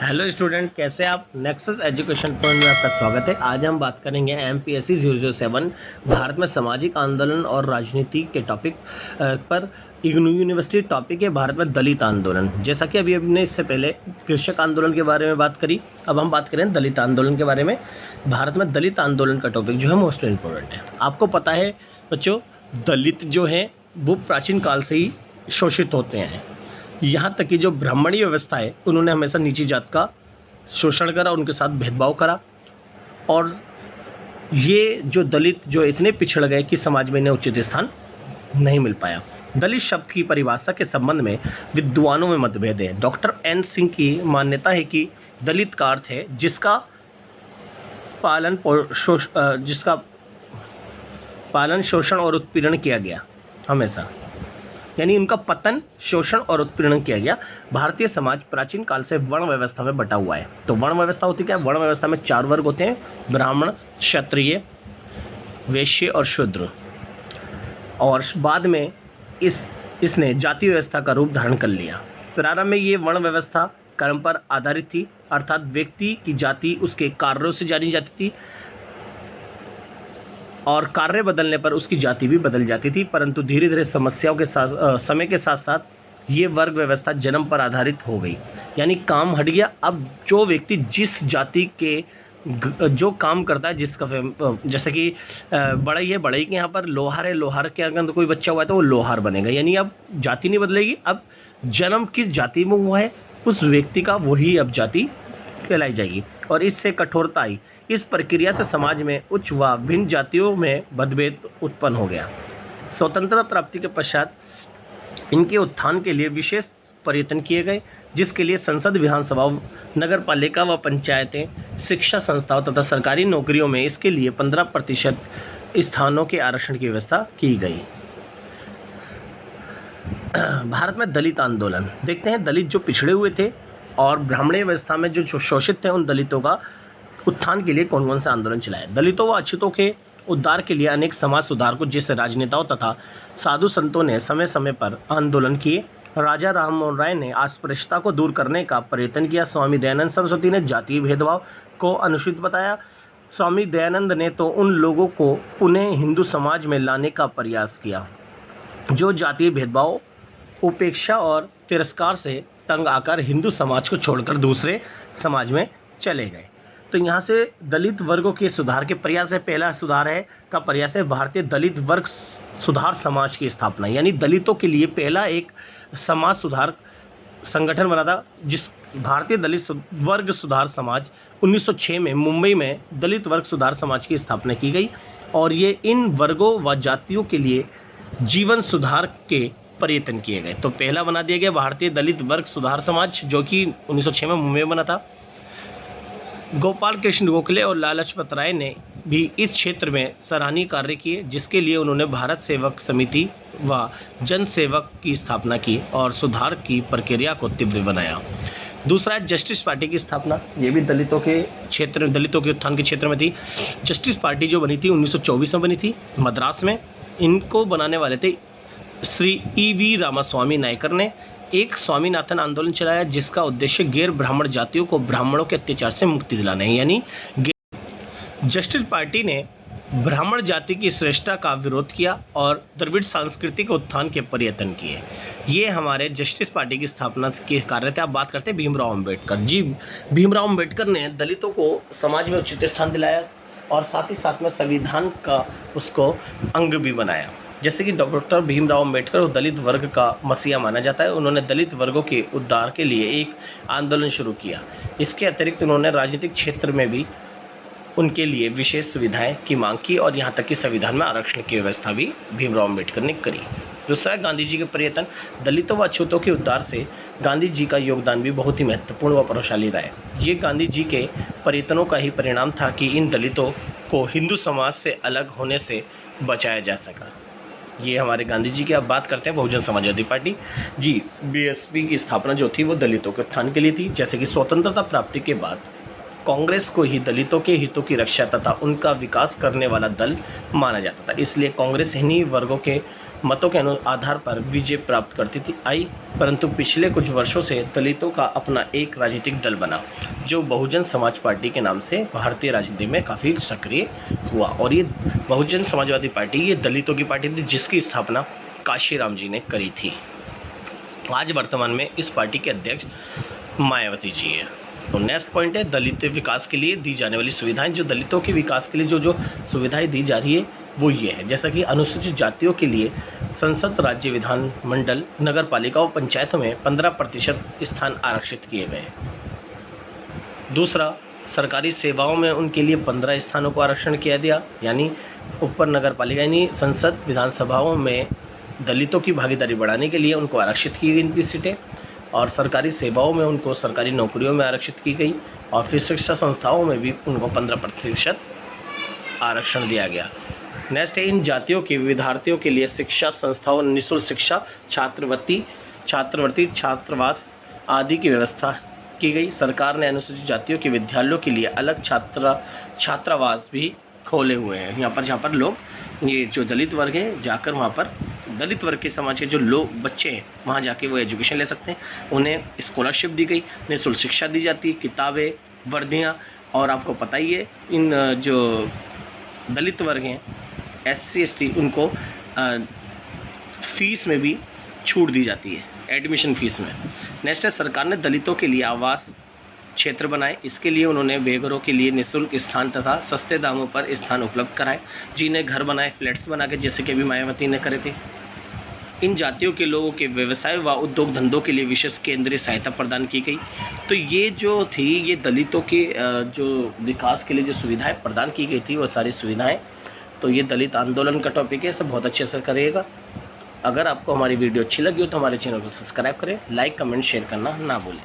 Hello student, कैसे आप। Nexus education point में आपका स्वागत है। आज हम बात करेंगे एमपीएससी 007 भारत में सामाजिक आंदोलन और राजनीति के टॉपिक पर। इग्नू यूनिवर्सिटी टॉपिक है भारत में दलित आंदोलन। जैसा कि अभी हमने इससे पहले कृषक आंदोलन के बारे में बात करी, अब हम बात करें दलित आंदोलन के बारे में। भारत में दलित आंदोलन का टॉपिक जो है मोस्ट इम्पोर्टेंट है। आपको पता है बच्चों, दलित जो है वो प्राचीन काल से ही शोषित होते हैं। यहाँ तक कि जो ब्राह्मणी व्यवस्था है, उन्होंने हमेशा नीची जात का शोषण करा, उनके साथ भेदभाव करा। और ये जो दलित जो इतने पिछड़ गए कि समाज में इन्हें उचित स्थान नहीं मिल पाया। दलित शब्द की परिभाषा के संबंध में विद्वानों में मतभेद है। डॉक्टर एन सिंह की मान्यता है कि दलित का अर्थ है जिसका पालन शोषण और उत्पीड़न किया गया हमेशा, यानी उनका पतन, शोषण और उत्पीड़न किया गया। भारतीय समाज प्राचीन काल से वर्ण व्यवस्था में बटा हुआ है। तो वर्ण व्यवस्था होती क्या है? वर्ण व्यवस्था में 4 वर्ग होते हैं: ब्राह्मण, क्षत्रिय, वैश्य और शूद्र। और बाद में इसने जाति व्यवस्था का रूप धारण कर लिया। प्रारंभ में ये वर्ण व्यवस्था कर्म पर आधारित थी, अर्थात व्यक्ति की जाति उसके कार्यों से जानी जाती थी और कार्य बदलने पर उसकी जाति भी बदल जाती थी। परंतु धीरे धीरे समस्याओं के साथ, समय के साथ साथ ये वर्ग व्यवस्था जन्म पर आधारित हो गई, यानी काम हट गया। अब जो व्यक्ति जिस जाति के जो काम करता है, जिसका जैसे कि बढ़ई है, बढ़ई के यहाँ पर लोहार है, लोहार के अगर कोई बच्चा हुआ है तो वो लोहार बनेगा। यानी अब जाति नहीं बदलेगी, अब जन्म किस जाति में हुआ है उस व्यक्ति का वही अब जाति कहलाई जाएगी। और इससे कठोरता आई। इस प्रक्रिया से समाज में उच्च व भिन्न जातियों में मतभेद उत्पन्न हो गया। स्वतंत्रता प्राप्ति के पश्चात इनके उत्थान के लिए विशेष प्रयत्न किए गए, जिसके लिए संसद, विधानसभा, नगर पालिका व पंचायतें, शिक्षा संस्थाओं तथा सरकारी नौकरियों में इसके लिए 15% स्थानों के आरक्षण की व्यवस्था की गई। भारत में दलित आंदोलन देखते हैं। दलित जो पिछड़े हुए थे और ब्राह्मणी व्यवस्था में जो शोषित थे, उन दलितों का उत्थान के लिए कौन कौन से आंदोलन चलाए। दलितों व अछूतों के उद्धार के लिए अनेक समाज सुधारकों जैसे राजनेताओं तथा साधु संतों ने समय समय पर आंदोलन किए। राजा राम मोहन राय ने अस्पृश्यता को दूर करने का प्रयत्न किया। स्वामी दयानंद सरस्वती ने जातीय भेदभाव को अनुचित बताया। स्वामी दयानंद ने तो उन लोगों को पुनः हिंदू समाज में लाने का प्रयास किया जो जातीय भेदभाव, उपेक्षा और तिरस्कार से तंग आकर हिंदू समाज को छोड़कर दूसरे समाज में चले गए। तो यहाँ से दलित वर्गों के सुधार के प्रयास है। पहला सुधार है का प्रयास है भारतीय दलित वर्ग सुधार समाज की स्थापना, यानी दलितों के लिए पहला एक समाज सुधार संगठन बना था, जिस भारतीय दलित वर्ग सुधार समाज 1906 में मुंबई में दलित वर्ग सुधार समाज की स्थापना की गई। और ये इन वर्गों व जातियों के लिए जीवन सुधार के प्रयत्न किए गए। तो पहला बना दिया गया भारतीय दलित वर्ग सुधार समाज, जो कि 1906 में मुंबई में बना था। गोपाल कृष्ण गोखले और लाला लजपत राय ने भी इस क्षेत्र में सराहनीय कार्य किए, जिसके लिए उन्होंने भारत सेवक समिति व जन सेवक की स्थापना की और सुधार की प्रक्रिया को तीव्र बनाया। दूसरा है जस्टिस पार्टी की स्थापना। ये भी दलितों के क्षेत्र, दलितों के उत्थान के क्षेत्र में थी। जस्टिस पार्टी जो बनी थी 1924 में बनी थी मद्रास में। इनको बनाने वाले थे श्री ई.वी. रामास्वामी नायकर ने। एक स्वामीनाथन आंदोलन चलाया, जिसका उद्देश्य गैर ब्राह्मण जातियों को ब्राह्मणों के अत्याचार से मुक्ति दिलाना है। यानी जस्टिस पार्टी ने ब्राह्मण जाति की श्रेष्ठता का विरोध किया और द्रविड़ सांस्कृतिक उत्थान के प्रयत्न किए। ये हमारे जस्टिस पार्टी की स्थापना के कार्य थे। आप बात करते हैं भीमराव अम्बेडकर जी। भीमराव अम्बेडकर ने दलितों को समाज में उचित स्थान दिलाया और साथ ही साथ में संविधान का उसको अंग भी बनाया। जैसे कि डॉक्टर भीमराव अम्बेडकर दलित वर्ग का मसीहा माना जाता है। उन्होंने दलित वर्गों के उद्धार के लिए एक आंदोलन शुरू किया। इसके अतिरिक्त उन्होंने राजनीतिक क्षेत्र में भी उनके लिए विशेष सुविधाएं की मांग की और यहाँ तक कि संविधान में आरक्षण की व्यवस्था भी भीमराव अम्बेडकर ने करी। दूसरा है गांधी जी के प्रयत्न। दलितों व अछूतों के उद्धार से गांधी जी का योगदान भी बहुत ही महत्वपूर्ण व प्रभावशाली रहा है। ये गांधी जी के प्रयत्नों का ही परिणाम था कि इन दलितों को हिंदू समाज से अलग होने से बचाया जा सका। ये हमारे गांधी जी की आप बात करते हैं बहुजन समाजवादी पार्टी जी। बीएसपी की स्थापना जो थी वो दलितों के उत्थान के लिए थी। जैसे कि स्वतंत्रता प्राप्ति के बाद कांग्रेस को ही दलितों के हितों की रक्षा तथा उनका विकास करने वाला दल माना जाता था, इसलिए कांग्रेस इन्हीं वर्गों के मतों के आधार पर विजय प्राप्त करती थी आई, परंतु पिछले कुछ वर्षों से दलितों का अपना एक राजनीतिक दल बना जो बहुजन समाज पार्टी के नाम से भारतीय राजनीति में काफ़ी सक्रिय हुआ। और ये बहुजन समाजवादी पार्टी ये दलितों की पार्टी थी जिसकी स्थापना काशीराम जी ने करी थी। आज वर्तमान में इस पार्टी के अध्यक्ष मायावती जी है। तो नेक्स्ट पॉइंट है दलित विकास के लिए दी जाने वाली सुविधाएं। जो दलितों के विकास के लिए जो जो सुविधाएं दी जा रही है वो ये है, जैसा कि अनुसूचित जातियों के लिए संसद, राज्य विधान मंडल, नगर पालिका और पंचायतों में 15% स्थान आरक्षित किए गए। दूसरा, सरकारी सेवाओं में उनके लिए 15 स्थानों को आरक्षण किया गया, यानी ऊपर नगर पालिका यानी संसद विधानसभाओं में दलितों की भागीदारी बढ़ाने के लिए उनको आरक्षित की गई इनकी सीटें, और सरकारी सेवाओं में उनको सरकारी नौकरियों में आरक्षित की गई, और फिर शिक्षा संस्थाओं में भी उनको 15% आरक्षण दिया गया। नेक्स्ट है इन जातियों के विद्यार्थियों के लिए शिक्षा संस्थाओं, निःशुल्क शिक्षा, छात्रवृत्ति, छात्रावास आदि की व्यवस्था की गई। सरकार ने अनुसूचित जातियों के विद्यालयों के लिए अलग छात्रावास भी खोले हुए हैं यहाँ पर, जहाँ पर लोग ये जो दलित वर्ग है जाकर वहाँ पर दलित वर्ग के समाज के जो लोग बच्चे हैं वहाँ जाके वो एजुकेशन ले सकते हैं। उन्हें स्कॉलरशिप दी गई, निःशुल्क शिक्षा दी जाती है, किताबें, वर्दियाँ, और आपको पता ही है इन जो दलित वर्ग हैं SC ST उनको फीस में भी छूट दी जाती है, एडमिशन फीस में। नेक्स्ट है सरकार ने दलितों के लिए आवास क्षेत्र बनाए। इसके लिए उन्होंने बेघरों के लिए निःशुल्क स्थान तथा सस्ते दामों पर स्थान उपलब्ध कराए, जिन्हें घर बनाए, फ्लैट्स बना के, जैसे कि अभी मायावती ने करे थे। इन जातियों के लोगों के व्यवसाय व उद्योग धंधों के लिए विशेष केंद्रीय सहायता प्रदान की गई। तो ये जो थी ये दलितों के जो विकास के लिए जो सुविधाएं प्रदान की गई थी वो सारी सुविधाएं। तो ये दलित आंदोलन का टॉपिक है, सब बहुत अच्छे से करिएगा। अगर आपको हमारी वीडियो अच्छी लगी हो तो हमारे चैनल को सब्सक्राइब करें, लाइक, कमेंट, शेयर करना ना भूलें।